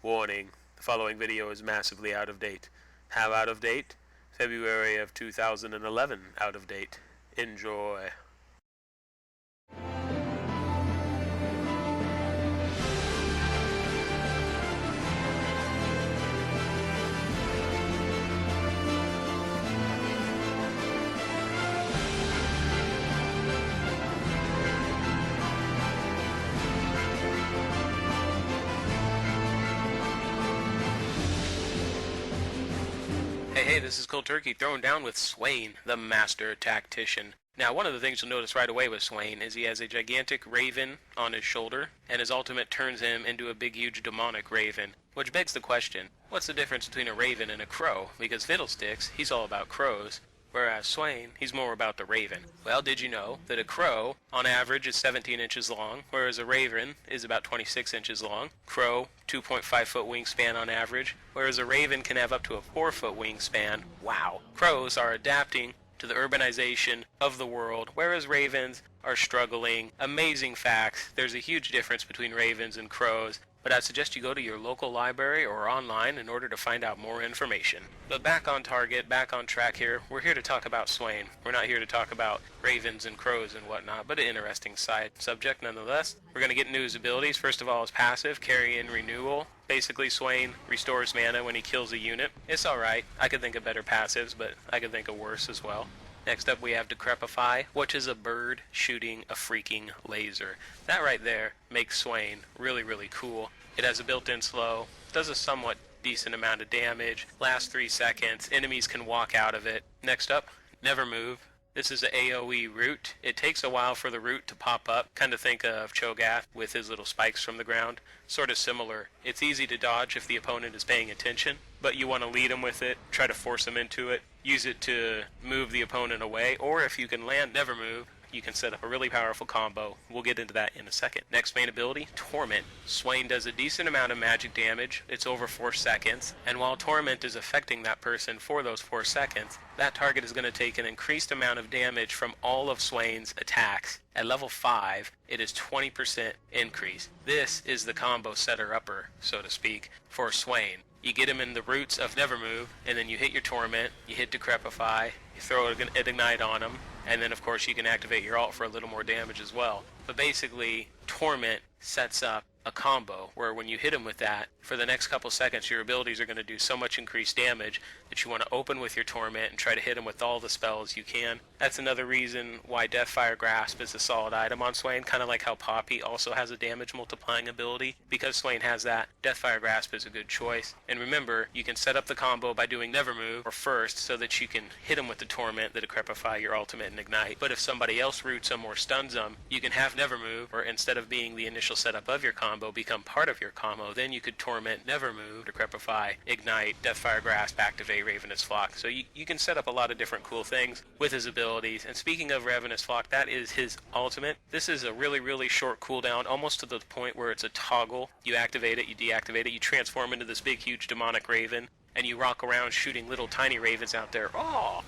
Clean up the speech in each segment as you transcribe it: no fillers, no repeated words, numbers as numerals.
Warning, the following video is massively out of date. How out of date? February of 2011 out of date. Enjoy. Hey, this is Cold Turkey throwing down with Swain, the Master Tactician. Now, one of the things you'll notice right away with Swain is he has a gigantic raven on his shoulder, and his ultimate turns him into a big, huge demonic raven. Which begs the question, what's the difference between a raven and a crow? Because Fiddlesticks, he's all about crows, whereas Swain, he's more about the raven. Well, did you know that a crow, on average, is 17 inches long, whereas a raven is about 26 inches long? Crow, 2.5-foot wingspan on average, whereas a raven can have up to a 4-foot wingspan. Wow. Crows are adapting to the urbanization of the world, whereas ravens are struggling. Amazing facts. There's a huge difference between ravens and crows, but I'd suggest you go to your local library or online in order to find out more information. But back on target, back on track here, we're here to talk about Swain. We're not here to talk about ravens and crows and whatnot, but an interesting side subject nonetheless. We're going to get into his abilities. First of all, his passive, Carry in Renewal. Basically, Swain restores mana when he kills a unit. It's alright. I could think of better passives, but I could think of worse as well. Next up we have Decrepify, which is a bird shooting a freaking laser. That right there makes Swain really, really cool. It has a built-in slow, does a somewhat decent amount of damage, lasts 3 seconds, enemies can walk out of it. Next up, Nevermove. This is an AoE root. It takes a while for the root to pop up. Kind of think of Cho'Gath with his little spikes from the ground. Sort of similar. It's easy to dodge if the opponent is paying attention, but you want to lead him with it, try to force him into it, use it to move the opponent away, or if you can land Nevermove, you can set up a really powerful combo. We'll get into that in a second. Next main ability, Torment. Swain does a decent amount of magic damage. It's over 4 seconds. And while Torment is affecting that person for those 4 seconds, that target is going to take an increased amount of damage from all of Swain's attacks. At level 5, it is 20% increase. This is the combo setter-upper, so to speak, for Swain. You get him in the roots of Nevermove, and then you hit your Torment, you hit Decrepify, you throw an Ignite on him, and then of course you can activate your ult for a little more damage as well. But basically, Torment sets up a combo where when you hit him with that, for the next couple seconds your abilities are going to do so much increased damage that you want to open with your Torment and try to hit him with all the spells you can. That's another reason why Deathfire Grasp is a solid item on Swain, kind of like how Poppy also has a damage multiplying ability. Because Swain has that, Deathfire Grasp is a good choice. And remember, you can set up the combo by doing Nevermove or first so that you can hit him with the Torment, the Decrepify, your ultimate, and Ignite. But if somebody else roots him or stuns him, you can have Nevermove, or instead of being the initial setup of your combo, become part of your combo. Then you could Torment, Nevermove, Decrepify, Ignite, Deathfire Grasp, activate Ravenous Flock. So you can set up a lot of different cool things with his abilities. And speaking of Ravenous Flock, that is his ultimate. This is a really, really short cooldown, almost to the point where it's a toggle. You activate it, you deactivate it, you transform into this big, huge demonic raven, and you rock around shooting little tiny ravens out there. Oh!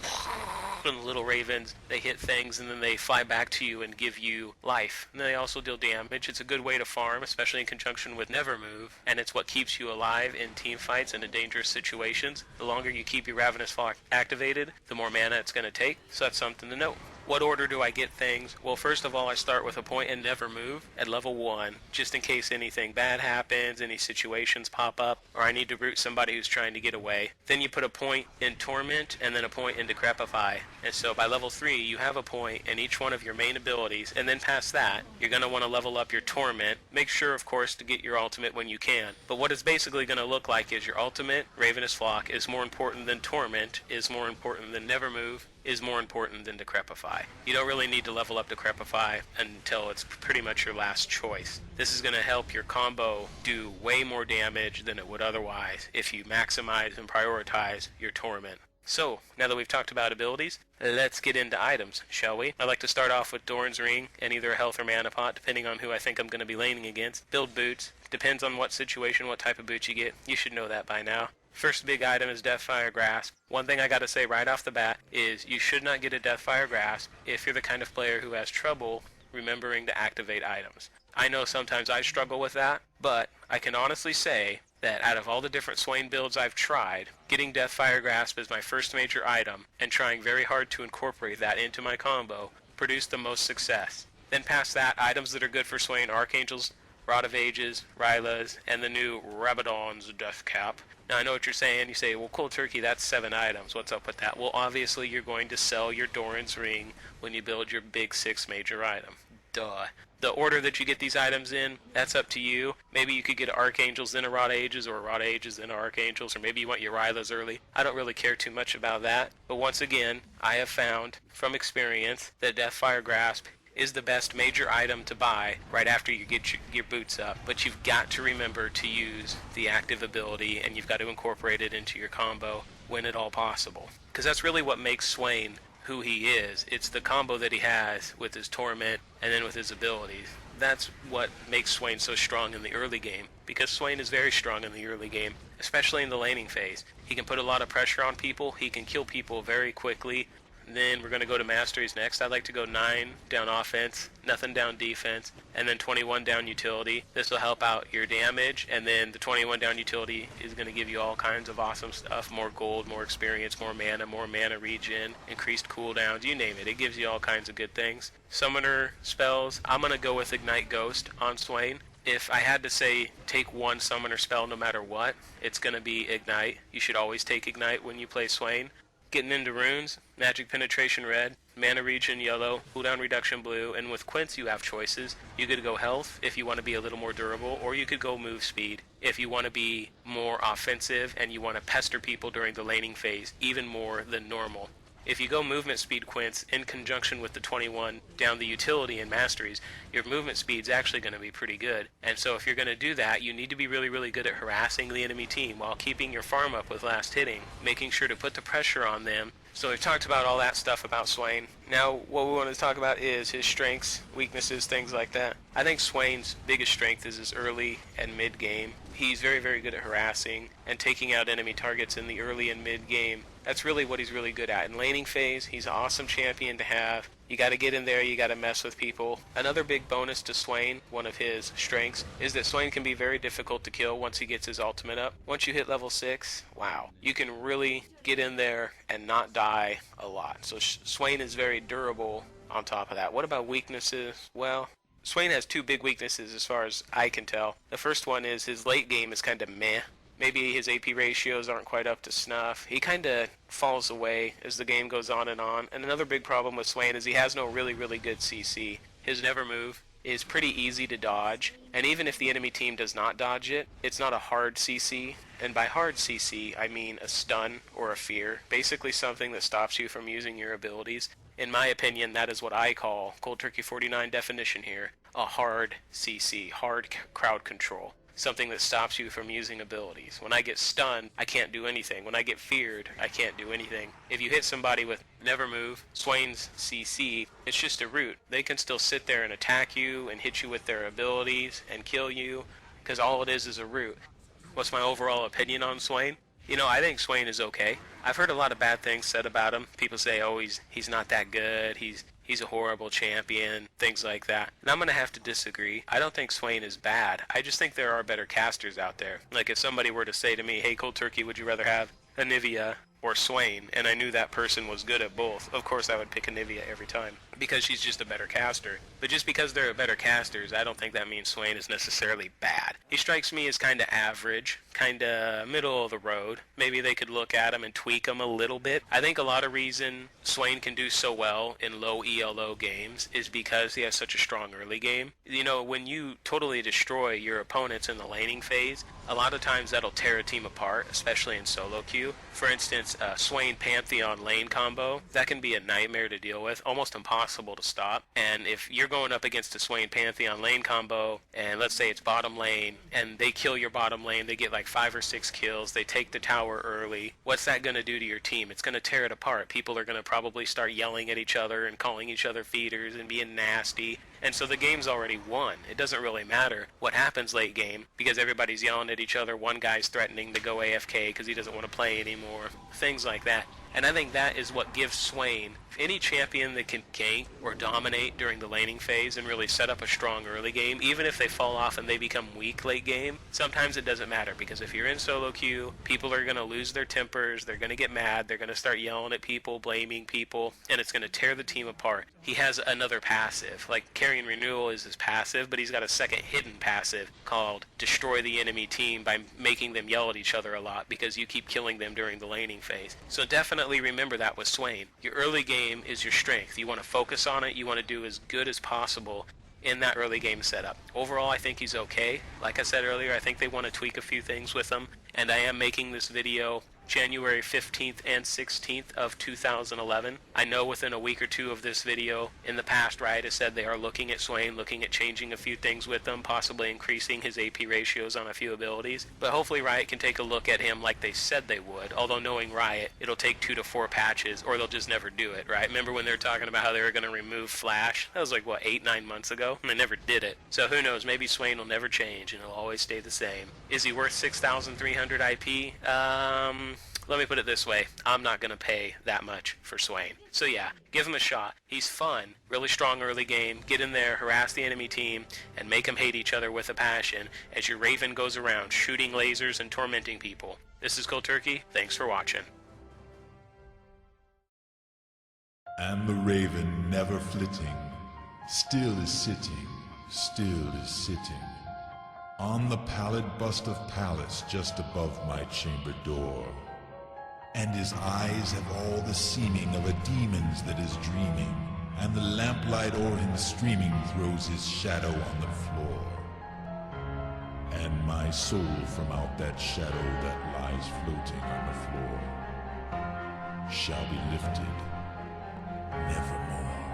And the little ravens, they hit things and then they fly back to you and give you life. And they also deal damage. It's a good way to farm, especially in conjunction with Nevermove, and it's what keeps you alive in team fights and in dangerous situations. The longer you keep your Ravenous Flock activated, the more mana it's going to take, so that's something to note. What order do I get things? Well, first of all, I start with a point in Nevermove at level 1, just in case anything bad happens, any situations pop up, or I need to root somebody who's trying to get away. Then you put a point in Torment, and then a point in Decrepify. And so by level 3, you have a point in each one of your main abilities, and then past that, you're going to want to level up your Torment. Make sure, of course, to get your ultimate when you can. But what it's basically going to look like is your ultimate, Ravenous Flock, is more important than Torment, is more important than Nevermove, is more important than Decrepify. You don't really need to level up Decrepify until it's pretty much your last choice. This is going to help your combo do way more damage than it would otherwise if you maximize and prioritize your Torment. So, now that we've talked about abilities, let's get into items, shall we? I like to start off with Doran's Ring and either a health or mana pot, depending on who I think I'm going to be laning against. Build boots. Depends on what situation, what type of boots you get. You should know that by now. First big item is Deathfire Grasp. One thing I gotta say right off the bat is you should not get a Deathfire Grasp if you're the kind of player who has trouble remembering to activate items. I know sometimes I struggle with that, but I can honestly say that out of all the different Swain builds I've tried, getting Deathfire Grasp as my first major item and trying very hard to incorporate that into my combo produced the most success. Then past that, items that are good for Swain: Archangels, Rod of Ages, Rylas, and the new Rabadon's Death Cap. Now I know what you're saying. You say, well, Cold Turkey, that's 7 items. What's up with that? Well, obviously you're going to sell your Doran's Ring when you build your big 6 major item. Duh. The order that you get these items in, that's up to you. Maybe you could get Archangels then a Rod of Ages, or a Rod of Ages then Archangels, or maybe you want your Rylas early. I don't really care too much about that. But once again, I have found from experience that Deathfire Grasp is the best major item to buy right after you get your boots up. But you've got to remember to use the active ability, and you've got to incorporate it into your combo when at all possible. Because that's really what makes Swain who he is. It's the combo that he has with his Torment and then with his abilities. That's what makes Swain so strong in the early game, because Swain is very strong in the early game, especially in the laning phase. He can put a lot of pressure on people, he can kill people very quickly. Then we're going to go to Masteries next. I like to go 9 down offense, nothing down defense, and then 21 down utility. This will help out your damage, and then the 21 down utility is going to give you all kinds of awesome stuff: more gold, more experience, more mana regen, increased cooldowns, you name it. It gives you all kinds of good things. Summoner spells, I'm going to go with Ignite Ghost on Swain. If I had to say take one summoner spell no matter what, it's going to be Ignite. You should always take Ignite when you play Swain. Getting into runes, Magic Penetration red, Mana Regen yellow, cooldown reduction blue, and with Quince you have choices. You could go health if you want to be a little more durable, or you could go move speed if you want to be more offensive and you want to pester people during the laning phase even more than normal. If you go movement speed Quince in conjunction with the 21 down the utility and masteries, your movement speed's actually going to be pretty good. And so if you're going to do that, you need to be really, really good at harassing the enemy team while keeping your farm up with last hitting, making sure to put the pressure on them. So we've talked about all that stuff about Swain. Now what we want to talk about is his strengths, weaknesses, things like that. I think Swain's biggest strength is his early and mid game. He's very, very good at harassing and taking out enemy targets in the early and mid game. That's really what he's really good at. In laning phase, he's an awesome champion to have. You got to get in there, you got to mess with people. Another big bonus to Swain, one of his strengths, is that Swain can be very difficult to kill once he gets his ultimate up. Once you hit level 6, wow, you can really get in there and not die a lot. So Swain is very durable on top of that. What about weaknesses? Well, Swain has 2 big weaknesses as far as I can tell. The first one is his late game is kind of meh. Maybe his AP ratios aren't quite up to snuff. He kind of falls away as the game goes on. And another big problem with Swain is he has no really, really good CC. His Nevermove is pretty easy to dodge, and even if the enemy team does not dodge it, it's not a hard CC. And by hard CC, I mean a stun or a fear. Basically something that stops you from using your abilities. In my opinion, that is what I call, Cold Turkey 49 definition here, a hard CC, hard crowd control. Something that stops you from using abilities. When I get stunned, I can't do anything. When I get feared, I can't do anything. If you hit somebody with Nevermove, Swain's CC, it's just a root. They can still sit there and attack you and hit you with their abilities and kill you, because all it is a root. What's my overall opinion on Swain? You know, I think Swain is okay. I've heard a lot of bad things said about him. People say, oh, he's not that good, he's a horrible champion, things like that. And I'm going to have to disagree. I don't think Swain is bad. I just think there are better casters out there. Like if somebody were to say to me, hey, Cold Turkey, would you rather have Anivia or Swain? And I knew that person was good at both. Of course I would pick Anivia every time, because she's just a better caster. But just because they're better casters, I don't think that means Swain is necessarily bad. He strikes me as kind of average, kind of middle of the road. Maybe they could look at him and tweak him a little bit. I think a lot of reason Swain can do so well in low ELO games is because he has such a strong early game. You know, when you totally destroy your opponents in the laning phase, a lot of times that'll tear a team apart, especially in solo queue. For instance, Swain Pantheon lane combo, that can be a nightmare to deal with, almost impossible to stop. And if you're going up against a Swain Pantheon lane combo, and let's say it's bottom lane, and they kill your bottom lane, they get like 5 or 6 kills, they take the tower early, what's that going to do to your team? It's going to tear it apart. People are going to probably start yelling at each other and calling each other feeders and being nasty, And so the game's already won. It doesn't really matter what happens late game because everybody's yelling at each other. One guy's threatening to go AFK because he doesn't want to play anymore. Things like that. And I think that is what gives Swain, any champion that can gank or dominate during the laning phase and really set up a strong early game, even if they fall off and they become weak late game, sometimes it doesn't matter because if you're in solo queue, people are going to lose their tempers, they're going to get mad, they're going to start yelling at people, blaming people, and it's going to tear the team apart. He has another passive, like Carrion Renewal is his passive, but he's got a second hidden passive called Destroy the Enemy Team by making them yell at each other a lot because you keep killing them during the laning phase. So definitely remember that with Swain. Your early game is your strength. You want to focus on it. You want to do as good as possible in that early game setup. Overall, I think he's okay. Like I said earlier, I think they want to tweak a few things with him, and I am making this video January 15th and 16th of 2011. I know within a week or two of this video, in the past, Riot has said they are looking at Swain, looking at changing a few things with him, possibly increasing his AP ratios on a few abilities. But hopefully Riot can take a look at him like they said they would, although knowing Riot, it'll take 2 to 4 patches, or they'll just never do it, right? Remember when they were talking about how they were going to remove Flash? That was like, what, 8-9 months ago? And they never did it. So who knows, maybe Swain will never change, and he'll always stay the same. Is he worth 6,300 IP? Let me put it this way, I'm not going to pay that much for Swain. So yeah, give him a shot. He's fun, really strong early game, get in there, harass the enemy team, and make them hate each other with a passion as your Raven goes around shooting lasers and tormenting people. This is Cold Turkey, thanks for watching. And the Raven never flitting, still is sitting, still is sitting, on the pallid bust of Pallas just above my chamber door. And his eyes have all the seeming of a demon's that is dreaming, and the lamplight o'er him streaming throws his shadow on the floor. And my soul from out that shadow that lies floating on the floor shall be lifted nevermore.